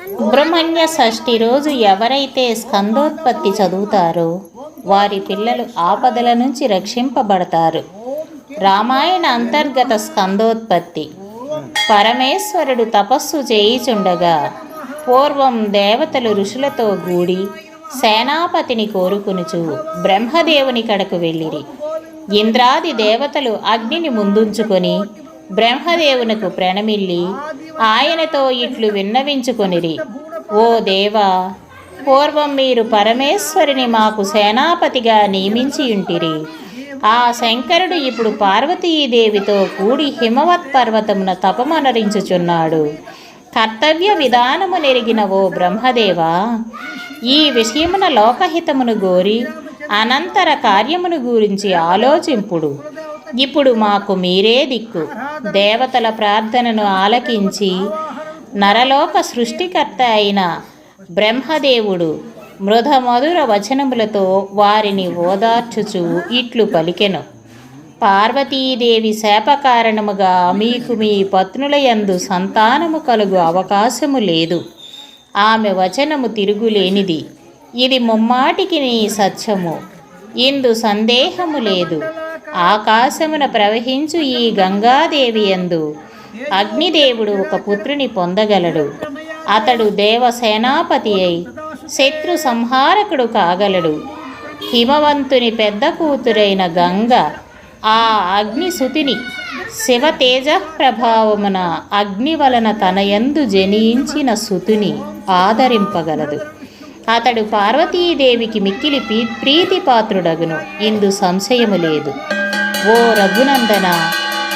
సుబ్రహ్మణ్య షష్ఠి రోజు ఎవరైతే స్కందోత్పత్తి చదువుతారో వారి పిల్లలు ఆపదల నుంచి రక్షింపబడతారు. రామాయణ అంతర్గత స్కందోత్పత్తి. పరమేశ్వరుడు తపస్సు చేయిచుండగా పూర్వం దేవతలు ఋషులతో గూడి సేనాపతిని కోరుకునుచు బ్రహ్మదేవుని కడకు వెళ్ళిరి. ఇంద్రాది దేవతలు అగ్నిని ముందుంచుకొని బ్రహ్మదేవునకు ప్రణమిల్లి ఆయనతో ఇట్లు విన్నవించుకొనిరి. ఓ దేవా, పూర్వం మీరు పరమేశ్వరుని మాకు సేనాపతిగా నియమించియుంటిరి. ఆ శంకరుడు ఇప్పుడు పార్వతీదేవితో కూడి హిమవత్ పర్వతమున తపమనరించుచున్నాడు. కర్తవ్య విధానము నెరిగిన ఓ బ్రహ్మదేవా, ఈ విషయమున లోకహితమును గోరి అనంతర కార్యమును గురించి ఆలోచింపుడు. ఇప్పుడు మాకు మీరే దిక్కు. దేవతల ప్రార్థనను ఆలకించి నరలోక సృష్టికర్త అయిన బ్రహ్మదేవుడు మృధమధుర వచనములతో వారిని ఓదార్చుచు ఇట్లు పలికెను. పార్వతీదేవి శాప కారణముగా మీకు మీ పత్నుల యందు సంతానము కలుగు అవకాశము లేదు. ఆమె వచనము తిరుగులేనిది. ఇది ముమ్మాటికి నీ సత్యము. ఇందు సందేహము లేదు. ఆకాశమున ప్రవహించు ఈ గంగాదేవి యందు అగ్నిదేవుడు ఒక పుత్రుని పొందగలడు. అతడు దేవసేనాపతి అయి శత్రు సంహారకుడు కాగలడు. హిమవంతుని పెద్ద కూతురైన గంగ ఆ అగ్నిసుతిని శివ తేజ ప్రభావమున అగ్ని వలన తనయందు జనించిన సుతుని ఆదరింపగలదు. అతడు పార్వతీదేవికి మిక్కిలి ప్రీతిపాత్రుడగును. ఇందు సంశయము లేదు. ఓ రఘునందన,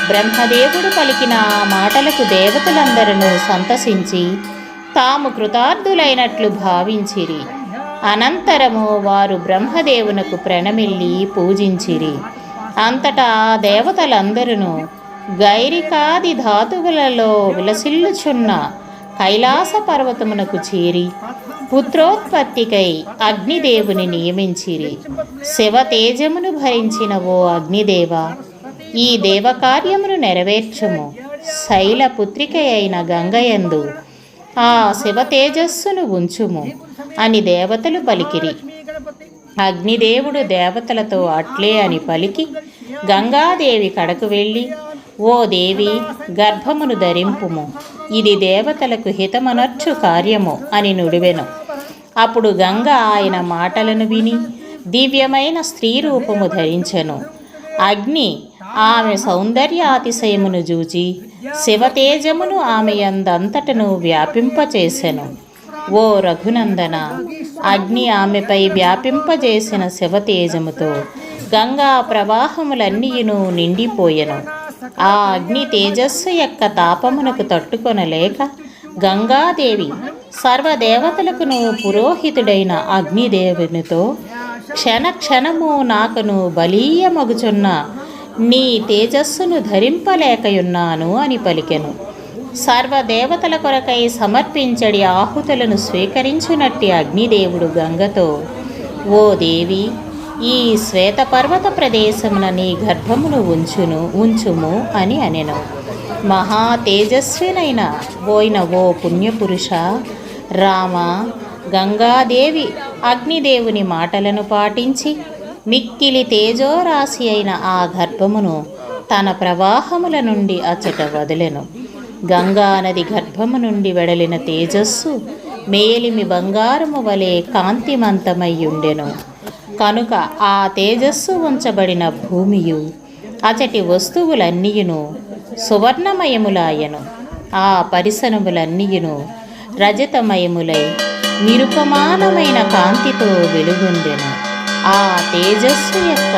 బ్రహ్మదేవుడు పలికిన ఆ మాటలకు దేవతలందరూ సంతసించి తాము కృతార్థులైనట్లు భావించిరి. అనంతరము వారు బ్రహ్మదేవునకు ప్రణమిల్లి పూజించిరి. అంతటా దేవతలందరూ గైరికాది ధాతువులలో విలసిల్లుచున్న కైలాస పర్వతమునకు చేరి పుత్రోత్పత్తికై అగ్నిదేవుని నియమించిరి. శివ తేజమును భరించిన ఓ అగ్నిదేవ, ఈ దేవకార్యమును నెరవేర్చుము. శైలపుత్రిక అయిన గంగయందు ఆ శివ తేజస్సును ఉంచుము అని దేవతలు పలికిరి. అగ్నిదేవుడు దేవతలతో అట్లే అని పలికి గంగాదేవి కడకు వెళ్ళి, ఓ దేవి, గర్భమును ధరింపుము. ఇది దేవతలకు హితమనర్చు కార్యము అని నుడివెను. అప్పుడు గంగ ఆయన మాటలను విని దివ్యమైన స్త్రీ రూపము ధరించెను. అగ్ని ఆమె సౌందర్యాతిశయమును చూచి శివతేజమును ఆమె యందంతటను వ్యాపింపచేసెను. ఓ రఘునందన, అగ్ని ఆమెపై వ్యాపింపజేసిన శివతేజముతో గంగా ప్రవాహములన్నీయును నిండిపోయెను. ఆ అగ్ని తేజస్సు యొక్క తాపమునకు తట్టుకొనలేక గంగాదేవి సర్వదేవతలకును పురోహితుడైన అగ్నిదేవునితో, క్షణక్షణము నాకును బలీయమగుచున్న నీ తేజస్సును ధరింపలేకయున్నాను అని పలికెను. సర్వదేవతల కొరకై సమర్పించడి ఆహుతులను స్వీకరించినట్టి అగ్నిదేవుడు గంగతో, ఓ దేవి, ఈ శ్వేతపర్వత ప్రదేశమున నీ గర్భమును ఉంచుము అని అనెను. మహా తేజస్వినైన ఓ పుణ్యపురుష రామ, గంగాదేవి అగ్నిదేవుని మాటలను పాటించి మిక్కిలి తేజోరాశి అయిన ఆ గర్భమును తన ప్రవాహముల నుండి అచ్చట వదిలెను. గంగానది గర్భము నుండి వెడలిన తేజస్సు మేలిమి బంగారము వలె కాంతిమంతమయ్యుండెను. కనుక ఆ తేజస్సు ఉంచబడిన భూమియు అచటి వస్తువులన్నీయును సువర్ణమయములాయను. ఆ పరిసరములన్నీయును రజతమయములై నిరుపమానమైన కాంతితో వెలుగొందెను. ఆ తేజస్సు యొక్క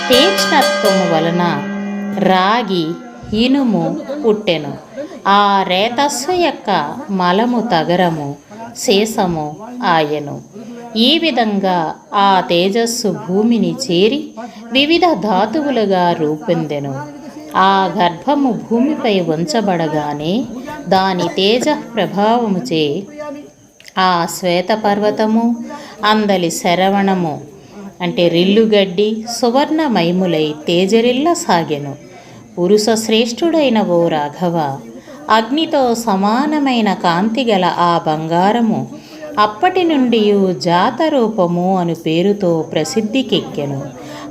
తీక్ష్ణత్వము వలన రాగి, ఇనుము పుట్టెను. ఆ రేతస్సు యొక్క మలము తగరము, శేషము ఆయను. ఈ విధంగా ఆ తేజస్సు భూమిని చేరి వివిధ ధాతువులుగా రూపొందెను. ఆ గర్భము భూమిపై ఉంచబడగానే దాని తేజ ప్రభావముచే ఆ శ్వేతపర్వతము, అందలి శరవణము అంటే రిల్లుగడ్డి సువర్ణమయములై తేజరిల్ల సాగెను. పురుష శ్రేష్ఠుడైన ఓ రాఘవ, అగ్నితో సమానమైన కాంతి గల ఆ బంగారము అప్పటి నుండి జాతరూపము అను పేరుతో ప్రసిద్ధికెక్కెను.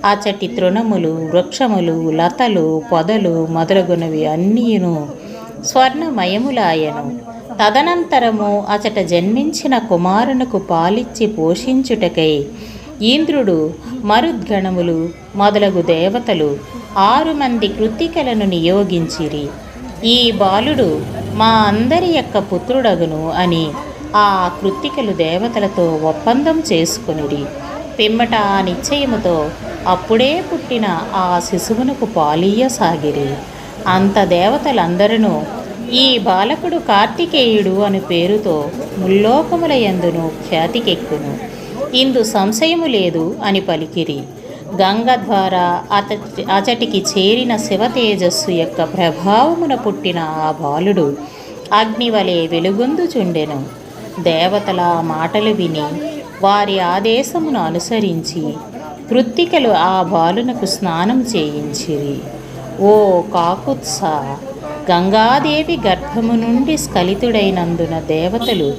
అచటి తృణములు, వృక్షములు, లతలు, పొదలు మొదలగునవి అన్నీను స్వర్ణమయములాయను. తదనంతరము అచట జన్మించిన కుమారునకు పాలిచ్చి పోషించుటకై ఇంద్రుడు, మరుద్గణములు మొదలగు దేవతలు 6 మంది కృత్తికలను నియోగించిరి. ఈ బాలుడు మా అందరి యొక్క పుత్రుడగును అని ఆ కృత్తికలు దేవతలతో ఒప్పందం చేసుకొనిరి. పిమ్మట ఆ నిశ్చయముతో అప్పుడే పుట్టిన ఆ శిశువునకు పాలియ్యసాగిరి. అంత దేవతలందరూ ఈ బాలకుడు కార్తికేయుడు అను పేరుతో ముల్లోకముల యందును ఖ్యాతికెక్కును, ఇందు సంశయము లేదు అని పలికిరి. గంగ ద్వారా అచటికి చేరిన శివ తేజస్సు యొక్క ప్రభావమున పుట్టిన ఆ బాలుడు అగ్నివలే వెలుగొందుచుండెను. దేవతల మాటలు విని వారి ఆదేశమును అనుసరించి కృత్తికలు ఆ బాలునకు స్నానం చేయించిరి. ఓ కాకుత్స, గంగాదేవి గర్భము నుండి స్ఖలితుడైనందున దేవతలు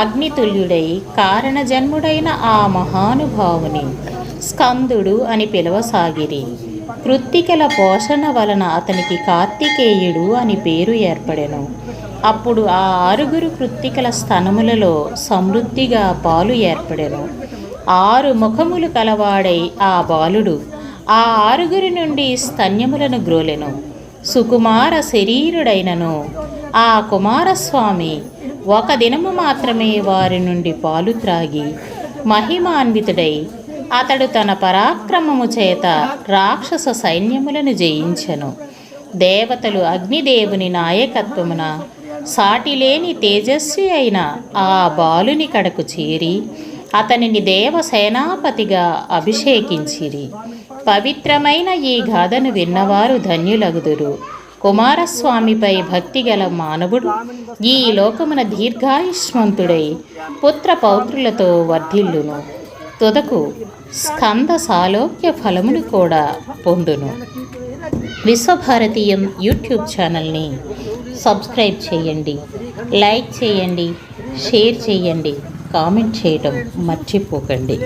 అగ్నితుల్యుడై కారణజన్ముడైన ఆ మహానుభావుని స్కందుడు అని పిలవసాగిరి. కృత్తికల పోషణ వలన అతనికి కార్తికేయుడు అని పేరు ఏర్పడెను. అప్పుడు ఆ 6 కృత్తికల స్తనములలో సమృద్ధిగా పాలు ఏర్పడెను. 6 ముఖములు కలవాడై ఆ బాలుడు ఆ 6 నుండి స్తన్యములను గ్రోలెను. సుకుమార శరీరుడైనను ఆ కుమారస్వామి 1 దినము మాత్రమే వారి నుండి పాలు త్రాగి మహిమాన్వితుడై అతడు తన పరాక్రమము చేత రాక్షస సైన్యములను జయించెను. దేవతలు అగ్నిదేవుని నాయకత్వమున సాటిలేని తేజస్వి అయిన ఆ బాలుని కడకు చేరి అతనిని దేవసేనాపతిగా అభిషేకించిరి. పవిత్రమైన ఈ గాథను విన్నవారు ధన్యులగుదురు. కుమారస్వామిపై భక్తిగల మానవుడు ఈ లోకమున దీర్ఘాయుష్మంతుడై పుత్ర పౌత్రులతో వర్ధిల్లును. తుదకు స్కంద సాలోక్య ఫలమును కూడా పొందును. విశ్వభారతీయం యూట్యూబ్ ఛానల్ని సబ్స్క్రైబ్ చేయండి, లైక్ చేయండి, షేర్ చేయండి, కామెంట్ చేయటం మర్చిపోకండి.